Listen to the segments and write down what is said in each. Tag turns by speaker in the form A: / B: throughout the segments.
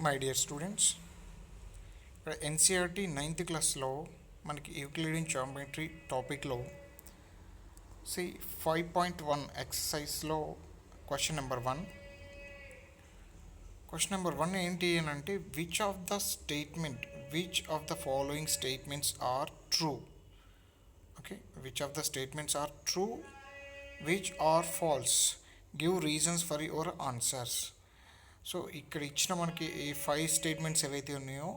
A: My dear students, ఇక్కడ NCERT ninth క్లాస్లో మనకి యూక్లిడియన్ జామెట్రీ టాపిక్లో 5.1 ఎక్సర్సైజ్లో క్వశ్చన్ నెంబర్ వన్ ఏంటి అని అంటే which of the following statements are true. Okay, which of the statements are true, which are false, give reasons for your answers. So ఇక్కడ ఇచ్చిన మనకి ఈ 5 స్టేట్మెంట్స్ ఏవైతే ఉన్నాయో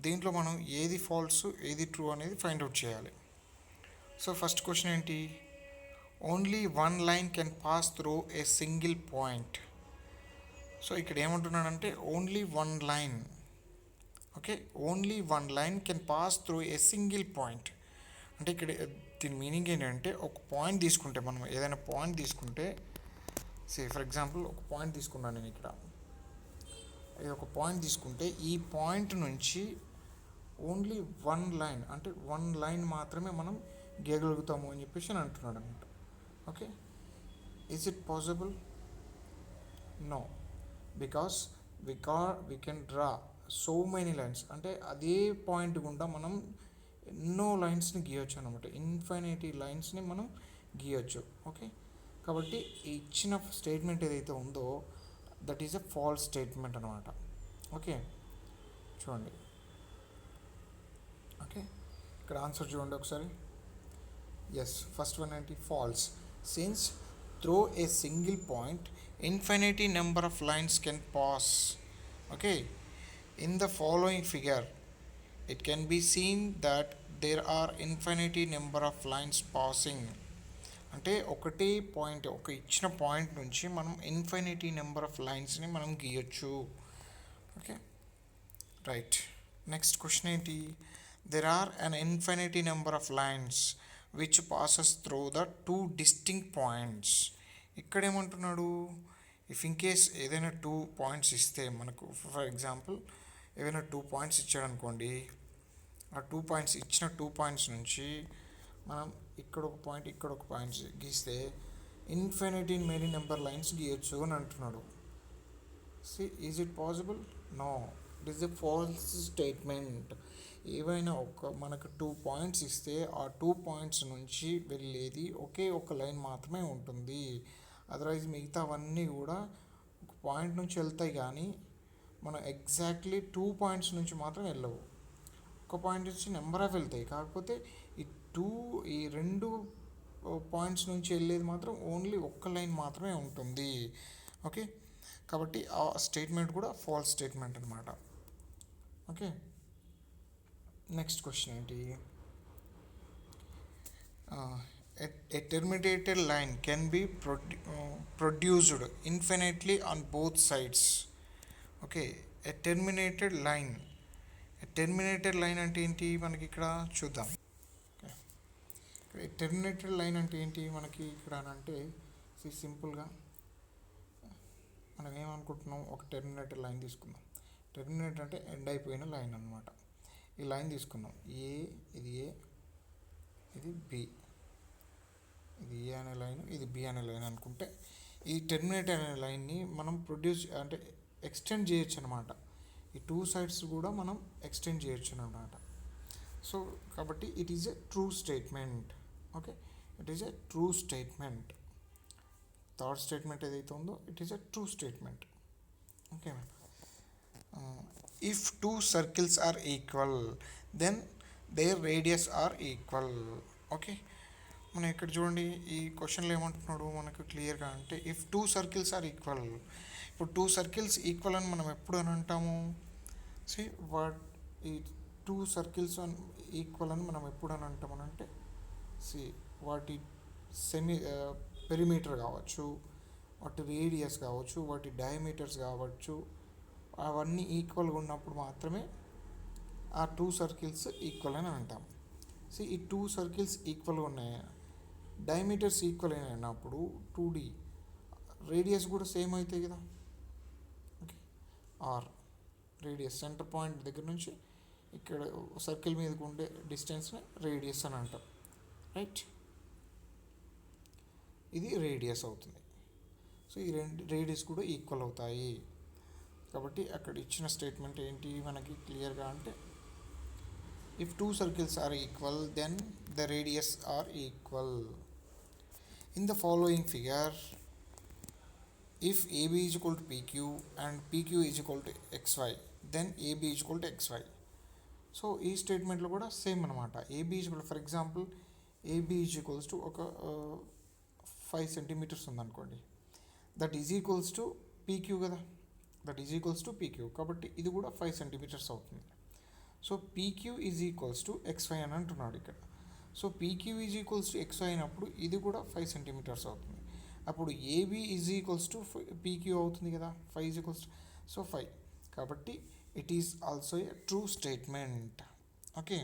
A: దీంట్లో మనం ఏది ఫాల్స్ ఏది ట్రూ అనేది ఫైండ్ అవుట్ చేయాలి. సో ఫస్ట్ క్వశ్చన్ ఏంటి, only one line can pass through a single point. So ఇక్కడ ఏమంటున్నాడంటే only one line, okay, only one line can pass through a single point. అంటే ఇక్కడ దీని మీనింగ్ ఏంటంటే ఒక పాయింట్ తీసుకుంటే, మనం ఏదైనా పాయింట్ తీసుకుంటే, ఫర్ ఎగ్జాంపుల్ ఒక పాయింట్ తీసుకున్నాను నేను ఇక్కడ, ఇది ఒక పాయింట్ తీసుకుంటే ఈ పాయింట్ నుంచి ఓన్లీ వన్ లైన్, అంటే వన్ లైన్ మాత్రమే మనం గీయగలుగుతాము అని చెప్పేసి అని అంటున్నాడు అనమాట. Okay, is it possible? No, because we can draw so many lines. అంటే అదే పాయింట్ గుండా మనం ఎన్నో లైన్స్ని గీయొచ్చు అనమాట, ఇన్ఫినిటీ లైన్స్ని మనం గీయొచ్చు. ఓకే, కాబట్టి ఇచ్చిన స్టేట్మెంట్ ఏదైతే ఉందో that is a false statement అనమాట. ఓకే, చూడండి. ఓకే, ఇక్కడ ఆన్సర్ చూడండి ఒకసారి. ఎస్, ఫస్ట్ వన్ ఏంటి, false. Since through a single point infinity number of lines can pass. Okay, in the following figure it can be seen that there are infinity number of lines passing. అంటే ఒకటే point, ఒక ఇచ్చిన point నుంచి మనం infinity number of లైన్స్ని మనం గీయొచ్చు. Okay, right. Next question ఏంటి, there are an infinity number of lines which passes through the two distinct points. ఇక్కడ ఏమంటున్నాడు, ఇఫ్ ఇన్ కేస్ ఏదైనా 2 పాయింట్స్ ఇస్తే మనకు, ఫర్ ఎగ్జాంపుల్ ఏదైనా 2 పాయింట్స్ ఇచ్చాడు అనుకోండి, ఆ 2 పాయింట్స్ ఇచ్చిన 2 పాయింట్స్ నుంచి మనం ఇక్కడ ఒక పాయింట్ ఇక్కడ ఒక పాయింట్స్ గీస్తే ఇన్ఫినిటీ మెనీ నెంబర్ లైన్స్ గీయొచ్చు అని అంటున్నాడు. Is it possible? No, it is a false statement. ఏవైనా మనకు 2 పాయింట్స్ ఇస్తే ఆ 2 పాయింట్స్ నుంచి వెళ్ళేది ఒకే ఒక లైన్ మాత్రమే ఉంటుంది. అదర్వైజ్ మిగతావన్నీ కూడా ఒక పాయింట్ నుంచి వెళ్తాయి, కానీ మనం ఎగ్జాక్ట్లీ 2 పాయింట్స్ నుంచి మాత్రం వెళ్ళవు. ఒక పాయింట్ నుంచి నెంబర్ ఆఫ్ వెళ్తాయి, కాకపోతే ఈ రెండు పాయింట్స్ నుంచి వెళ్ళేది మాత్రం ఓన్లీ ఒక్క లైన్ మాత్రమే ఉంటుంది. ఓకే, కాబట్టి ఆ స్టేట్మెంట్ కూడా ఫాల్స్ స్టేట్మెంట్ అనమాట. ఓకే, నెక్స్ట్ క్వశ్చన్ ఏంటి, a terminated line can be produced infinitely on both sides. Okay, a terminated line అంటే ఏంటి మనకి ఇక్కడ చూద్దాం. టెర్మినేటెడ్ లైన్ అంటే ఏంటి మనకి ఇక్కడ అంటే సింపుల్గా మనం ఏమనుకుంటున్నాం, ఒక టెర్మినేటెడ్ లైన్ తీసుకుందాం. టెర్మినేటర్ అంటే ఎండ్ అయిపోయిన లైన్ అనమాట. ఈ లైన్ తీసుకుందాం, ఇది ఏ ఇది బి, ఇది ఏ అనే లైన్, ఇది బి అనే లైన్ అనుకుంటే ఈ టెర్మినేటర్ అనే లైన్ని మనం అంటే ఎక్స్టెండ్ చేయొచ్చు అనమాట. ఈ 2 సైడ్స్ కూడా మనం ఎక్స్టెండ్ చేయొచ్చు అనమాట. సో కాబట్టి it is a true statement. Okay, it is a true statement. Third statement ఏదైతే ఉందో it is a true statement. Okay, if 2 circles are equal then their radius are equal. Okay, మనం ఇక్కడ చూడండి, ఈ క్వశ్చన్లో ఏమంటున్నాడు మనకు క్లియర్గా అంటే ఇఫ్ 2 సర్కిల్స్ ఆర్ ఈక్వల్. ఇప్పుడు 2 సర్కిల్స్ ఈక్వల్ అని మనం ఎప్పుడు అని అంటాము, ఈ 2 సర్కిల్స్ ఈక్వల్ అని మనం ఎప్పుడు అని అంటామనంటే వాటి పెరిమీటర్ కావచ్చు, వాటి రేడియస్ కావచ్చు, వాటి డయామీటర్స్ కావచ్చు, అవన్నీ ఈక్వల్గా ఉన్నప్పుడు మాత్రమే ఆ 2 సర్కిల్స్ ఈక్వల్ అని అంటాం. ఈ 2 సర్కిల్స్ ఈక్వల్గా ఉన్నాయి, డయామీటర్స్ ఈక్వల్ అయినప్పుడు 2D రేడియస్ కూడా సేమ్ అవుతాయి కదా. Okay, or radius center point దగ్గర నుంచి ఇక్కడ సర్కిల్ మీదకి ఉండే డిస్టెన్స్ని రేడియస్ అని అంటాం, రైట్. ఇది రేడియస్ అవుతుంది. సో ఈ రెండు రేడియస్ కూడా ఈక్వల్ అవుతాయి. కాబట్టి అక్కడ ఇచ్చిన స్టేట్మెంట్ ఏంటి మనకి క్లియర్గా అంటే if two circles are equal then the radius are equal. In the following figure if AB is equal to PQ and PQ is equal to XY then AB is equal to XY. So ఈ స్టేట్మెంట్లో కూడా same అనమాట. AB is equal for example AB is equals to ఒక 5 centimetres ఉందనుకోండి, that is equals to PQ కదా, that is equals to PQ, కాబట్టి ఇది కూడా 5 సెంటీమీటర్స్ అవుతుంది. So PQ is equals to XY అని అంటున్నాడు ఇక్కడ. So PQ is equals to XY అయినప్పుడు ఇది కూడా 5 సెంటీమీటర్స్ అవుతుంది. అప్పుడు AB is equals to PQ అవుతుంది కదా, 5 ఈజ్ ఈక్వల్స్ టు, సో 5, కాబట్టి it is also a true statement. Okay.